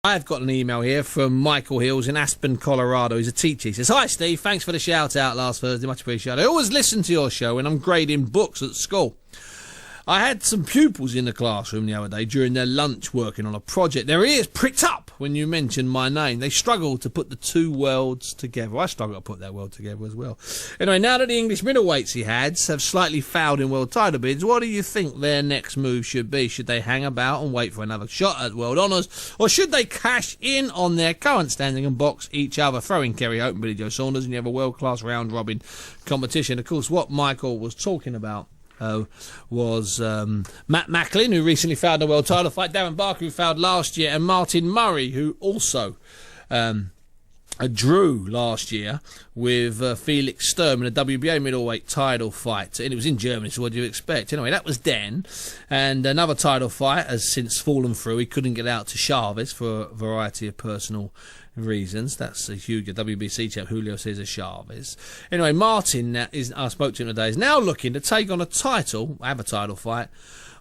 I've got an email here from Michael Hills in Aspen, Colorado. He's a teacher. He says, "Hi, Steve. Thanks for the shout-out last Thursday. Much appreciated. I always listen to your show when I'm grading books at school. I had some pupils in the classroom the other day during their lunch working on a project. Their ears pricked up when you mentioned my name. They struggled to put the two worlds together." I struggle to put that word together as well. Anyway, now that the English middleweights he had have slightly failed in world title bids, what do you think their next move should be? Should they hang about and wait for another shot at world honours, or should they cash in on their current standing and box each other? Throw in Kerry Hope and Billy Joe Saunders and you have a world-class round-robin competition. Of course, what Michael was talking about was Matt Macklin, who recently fouled a world title fight, Darren Barker, who fouled last year, and Martin Murray, who also drew last year with Felix Sturm in a WBA middleweight title fight. And it was in Germany, so what do you expect? Anyway, that was then. And another title fight has since fallen through. He couldn't get out to Chavez for a variety of personal reasons. That's a huge WBC champ, Julio Cesar Chavez. Anyway, Martin, I spoke to him today, is now looking to take on a title fight,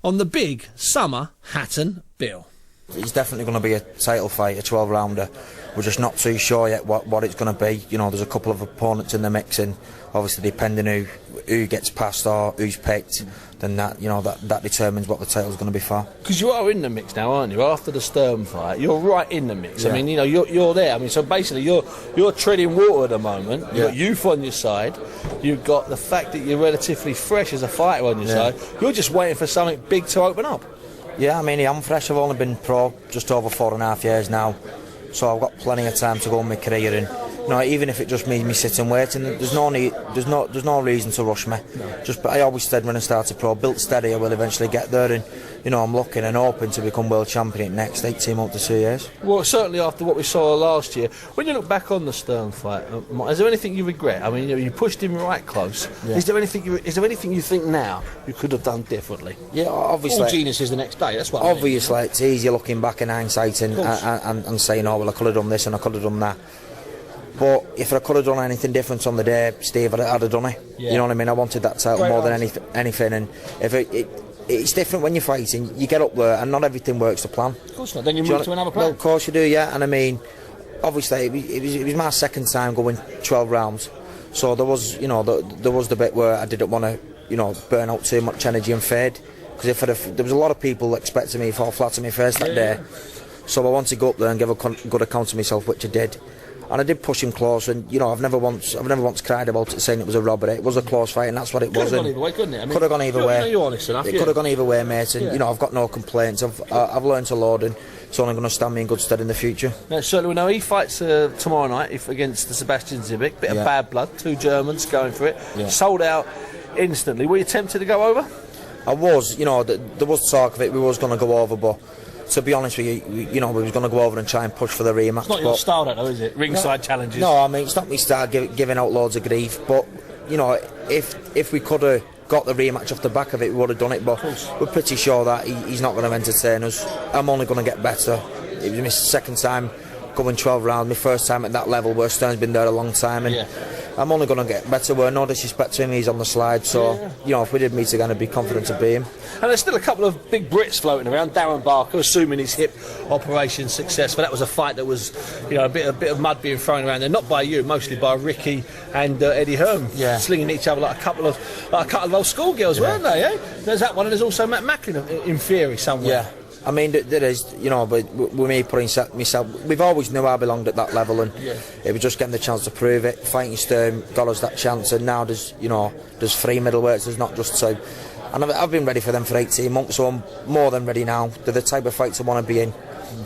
on the big summer Hatton bill. It's definitely going to be a title fight, a 12-rounder. We're just not too sure yet what it's going to be. You know, there's a couple of opponents in the mix, and obviously depending who gets past or who's picked, then that determines what the title's going to be for. Because you are in the mix now, aren't you? After the Sturm fight, you're right in the mix. Yeah. I mean, you're there. I mean, so basically you're treading water at the moment. You've got youth on your side. You've got the fact that you're relatively fresh as a fighter on your side. You're just waiting for something big to open up. Yeah, I mean, I'm fresh. I've only been pro just over 4.5 years now, so I've got plenty of time to go in my career. And even if it just means me sitting waiting, there's no reason to rush me. No. But I always said when I started pro, built steady, I will eventually get there. And I'm looking and hoping to become world champion in the next 18 months to 2 years. Well, certainly after what we saw last year, when you look back on the Sturm fight, is there anything you regret? I mean, you pushed him right close. Yeah. Is there anything you think now you could have done differently? Yeah, obviously. All genius is the next day. That's what. Obviously, I mean. It's easier looking back in hindsight and saying, "Oh well, I could have done this and I could have done that." But if I could have done anything different on the day, Steve, I'd have done it. Yeah. You know what I mean? I wanted that title more than anything. And if it's different when you're fighting. You get up there and not everything works to plan. Of course not. Then you move to another plan. Well, of course you do, yeah. And I mean, obviously, it was my second time going 12 rounds. So there was the bit where I didn't want to, burn out too much energy and fade. Because there was a lot of people expecting me to fall flat on my face that day. So I wanted to go up there and give a good account of myself, which I did. And I did push him close, and I've never once cried about it, saying it was a robbery. It was a close fight, and that's what it was. Could have gone either way, couldn't it? I mean, could have gone either way. You're honest enough. It could have gone either way, mate. And I've got no complaints. I've learned a lot, and it's only going to stand me in good stead in the future. Now, certainly we know he fights tomorrow night against the Sebastian Zibic. Bit of bad blood. 2 Germans going for it. Yeah. Sold out instantly. Were you tempted to go over? I was. There was talk of it. We was going to go over, but to be honest with you, we was going to go over and try and push for the rematch. It's not your style, though, is it? Ringside challenges. No, I mean, it's not my style giving out loads of grief. But if we could have got the rematch off the back of it, we would have done it. But we're pretty sure that he's not going to entertain us. I'm only going to get better. It was my second time going 12 rounds. My first time at that level, where Stern's been there a long time, and I'm only going to get better. We're no disrespect to him, he's on the slide, so if we did meet again, I'd be confident to beat him. And there's still a couple of big Brits floating around. Darren Barker, assuming his hip operation successful. That was a fight that was, a bit of mud being thrown around there, not by you, mostly by Ricky and Eddie Hearn, slinging each other like a couple of old schoolgirls, weren't they? Eh? There's that one, and there's also Matt Macklin in theory somewhere. Yeah. I mean, there is, but with me putting myself, we've always knew I belonged at that level, and it was just getting the chance to prove it. Fighting Sturm got us that chance, and now there's 3 middleweights, there's not just 2. And I've been ready for them for 18 months, so I'm more than ready now. They're the type of fights I want to be in.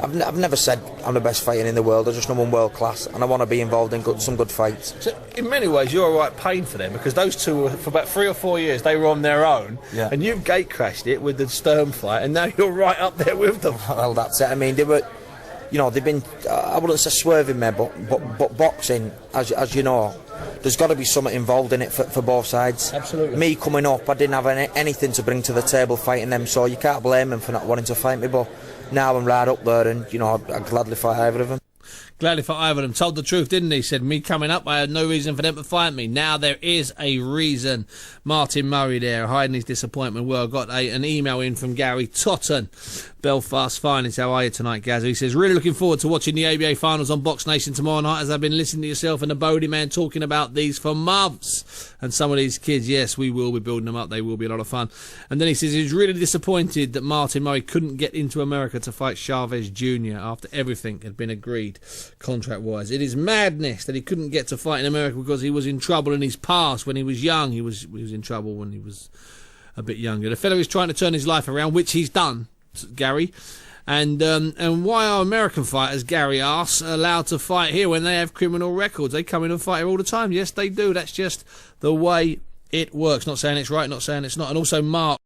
I've never said I'm the best fighter in the world. I just know I'm world class, and I want to be involved in some good fights. So in many ways, you're a right pain for them, because those two were, for about 3 or 4 years, they were on their own, and you've gate crashed it with the Sturm fight, and now you're right up there with them. Well, that's it. I mean, they were, they've been, I wouldn't say swerving me, but boxing, as you know, there's got to be something involved in it for both sides. Absolutely. Me coming up, I didn't have anything to bring to the table fighting them, so you can't blame them for not wanting to fight me. But now I'm right up there, and I'd gladly fight either of them. Gladly for either of them. Told the truth, didn't he? Said, me coming up, I had no reason for them to fight me. Now there is a reason. Martin Murray there, hiding his disappointment. Well, I got an email in from Gary Totten. Belfast Finest, how are you tonight, Gazza? He says, really looking forward to watching the ABA finals on Box Nation tomorrow night, as I've been listening to yourself and the Bodie man talking about these for months. And some of these kids, yes, we will be building them up. They will be a lot of fun. And then he says he's really disappointed that Martin Murray couldn't get into America to fight Chavez Jr. after everything had been agreed contract-wise. It is madness that he couldn't get to fight in America because he was in trouble in his past when he was young. He was in trouble when he was a bit younger. The fellow is trying to turn his life around, which he's done, Gary. And why are American fighters, Gary asks, allowed to fight here when they have criminal records? They come in and fight here all the time. Yes, they do. That's just the way it works. Not saying it's right, not saying it's not. And also, Mark